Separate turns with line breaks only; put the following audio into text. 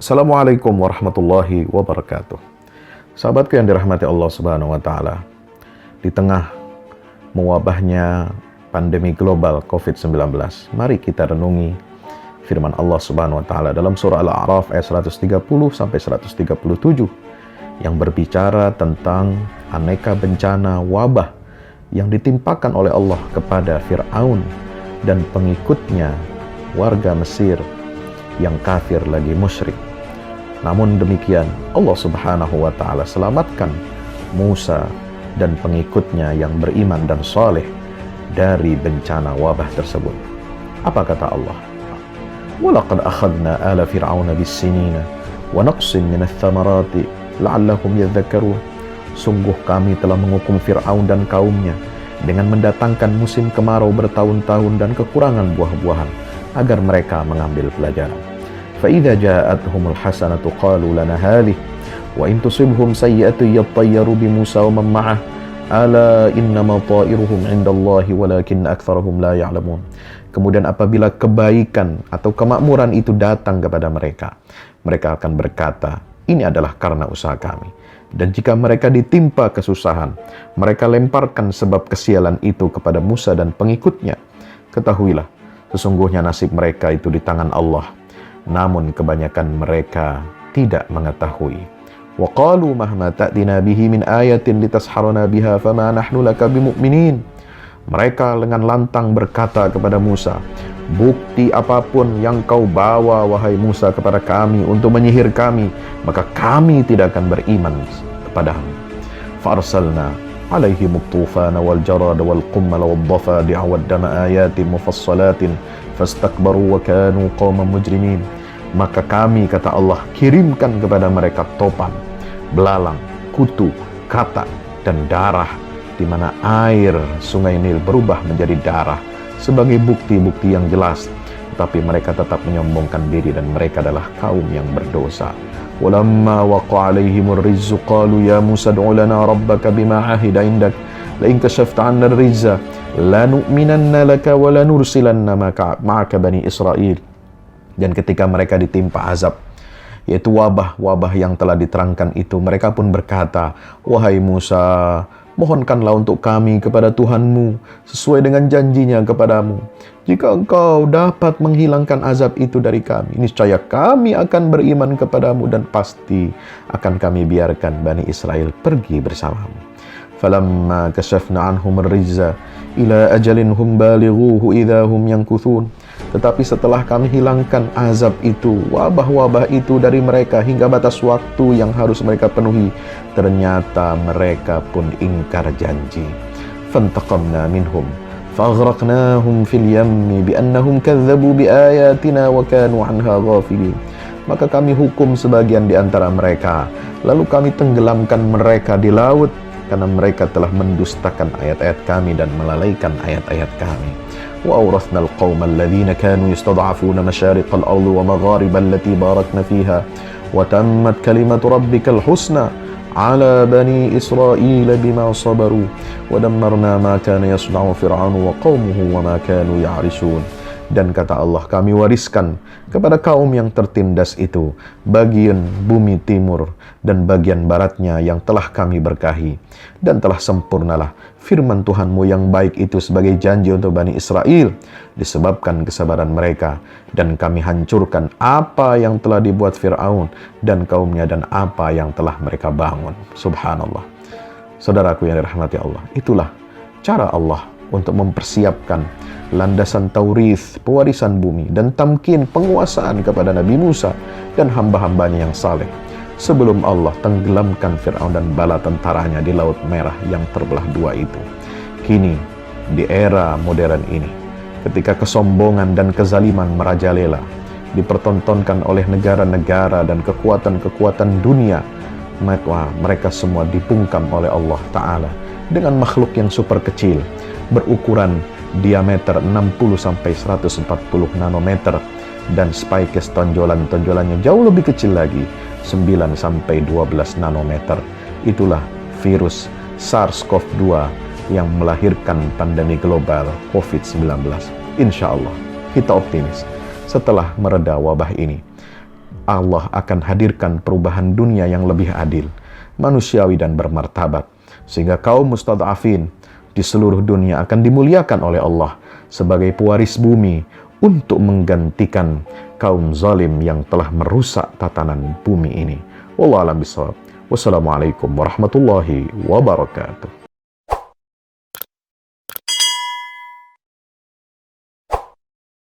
Assalamualaikum warahmatullahi wabarakatuh. Sahabatku yang dirahmati Allah Subhanahu wa taala. Di tengah mewabahnya pandemi global COVID-19, mari kita renungi firman Allah Subhanahu wa taala dalam surah Al-A'raf ayat 130 sampai 137 yang berbicara tentang aneka bencana wabah yang ditimpakan oleh Allah kepada Fir'aun dan pengikutnya, warga Mesir yang kafir lagi musyrik. Namun demikian, Allah Subhanahu wa taala selamatkan Musa dan pengikutnya yang beriman dan saleh dari bencana wabah tersebut. Apa kata Allah? وَلَقَدْ أَخَذْنَا آلَ فِرْعَوْنَ بِالسِّنِينَ وَنَقْصٍ مِنَ الثَّمَرَاتِ لَعَلَّهُمْ يَذَّكَّرُونَ. Sungguh kami telah menghukum Fir'aun dan kaumnya dengan mendatangkan musim kemarau bertahun-tahun dan kekurangan buah-buahan agar mereka mengambil pelajaran. فَإِذَا جَاءَتْهُمُ الْحَسَنَةُ قَالُوا لَنَا هَذِهِ وَإِنْ تُصِبْهُمْ سَيِّئَةٌ يَطَّيَّرُوا بِمُوسَى وَمَن مَّعَهُ أَلَا إِنَّمَا طَائِرُهُمْ عِندَ اللَّهِ وَلَكِنَّ أَكْثَرَهُمْ لَا يَعْلَمُونَ. Kemudian apabila kebaikan atau kemakmuran itu datang kepada mereka, mereka akan berkata, ini adalah karena usaha kami. Dan jika mereka ditimpa kesusahan, mereka lemparkan sebab kesialan itu kepada Musa dan pengikutnya. Ketahuilah, sesungguhnya nasib mereka itu di tangan Allah. Namun kebanyakan mereka tidak mengetahui. Wa qalu mahma ta'tina bihi min ayatin litasharana biha fama nahnu laka bimu'minin. Mereka dengan lantang berkata kepada Musa, bukti apapun yang kau bawa wahai Musa kepada kami untuk menyihir kami, maka kami tidak akan beriman kepadamu. Farsalna alaihim at-tufana wal jarada wal qummal wad dhafadi'a wad dama ayatin mufassalatin fastakbaru wa kanu qauman mujrimin. Maka kami, kata Allah, kirimkan kepada mereka topan, belalang, kutu, katak, dan darah, di mana air sungai Nil berubah menjadi darah sebagai bukti-bukti yang jelas. Tetapi mereka tetap menyombongkan diri dan mereka adalah kaum yang berdosa. Walamma waqa alaihimur rizzu qalu ya Musa ad'u lana rabbaka bima ahida indak la in kashafta 'anna ar-rizza lanu'minanna laka wa lanursilanna ma'aka bani Israil. Dan ketika mereka ditimpa azab, yaitu wabah-wabah yang telah diterangkan itu, mereka pun berkata, wahai Musa, mohonkanlah untuk kami kepada Tuhanmu sesuai dengan janjinya kepadamu. Jika engkau dapat menghilangkan azab itu dari kami, niscaya kami akan beriman kepadamu dan pasti akan kami biarkan Bani Israel pergi bersamamu. Falamma kashafna anhum ar-rizza ila ajalin hum balighuhu idza hum yankuthun. Tetapi setelah kami hilangkan azab itu, wabah-wabah itu dari mereka hingga batas waktu yang harus mereka penuhi, ternyata mereka pun ingkar janji. Fantaqamna minhum faghraqnahum fil yammi biannahum kadzabu biayatina wa kanu anha ghafilin. Maka kami hukum sebagian di antara mereka, lalu kami tenggelamkan mereka di laut karena mereka telah mendustakan ayat-ayat kami dan melalaikan ayat-ayat kami. وأورثنا القوم الذين كانوا يستضعفون مشارق الأرض ومغاربها التي باركنا فيها وتمت كلمة ربك الحسنى على بني إسرائيل بما صبروا ودمرنا ما كان يصنع فرعون وقومه وما كانوا يعرشون. Dan kata Allah, kami wariskan kepada kaum yang tertindas itu bagian bumi timur dan bagian baratnya yang telah kami berkahi. Dan telah sempurnalah firman Tuhanmu yang baik itu sebagai janji untuk Bani Israel disebabkan kesabaran mereka. Dan kami hancurkan apa yang telah dibuat Fir'aun dan kaumnya dan apa yang telah mereka bangun. Subhanallah. Saudaraku yang dirahmati Allah, itulah cara Allah untuk mempersiapkan landasan taurith, pewarisan bumi, dan tamkin penguasaan kepada Nabi Musa dan hamba-hambanya yang saleh. Sebelum Allah tenggelamkan Fir'aun dan bala tentaranya di Laut Merah yang terbelah dua itu. Kini, di era modern ini, ketika kesombongan dan kezaliman merajalela, dipertontonkan oleh negara-negara dan kekuatan-kekuatan dunia, maka mereka semua dibungkam oleh Allah Ta'ala dengan makhluk yang super kecil, berukuran diameter 60-140 nanometer dan spikes tonjolan-tonjolannya jauh lebih kecil lagi, 9-12 nanometer. Itulah virus SARS-CoV-2 yang melahirkan pandemi global COVID-19. Insya Allah, kita optimis setelah mereda wabah ini, Allah akan hadirkan perubahan dunia yang lebih adil, manusiawi dan bermartabat, sehingga kaum mustad'afin di seluruh dunia akan dimuliakan oleh Allah sebagai pewaris bumi untuk menggantikan kaum zalim yang telah merusak tatanan bumi ini. Wallahu a'lam bishawab. Wassalamualaikum warahmatullahi wabarakatuh.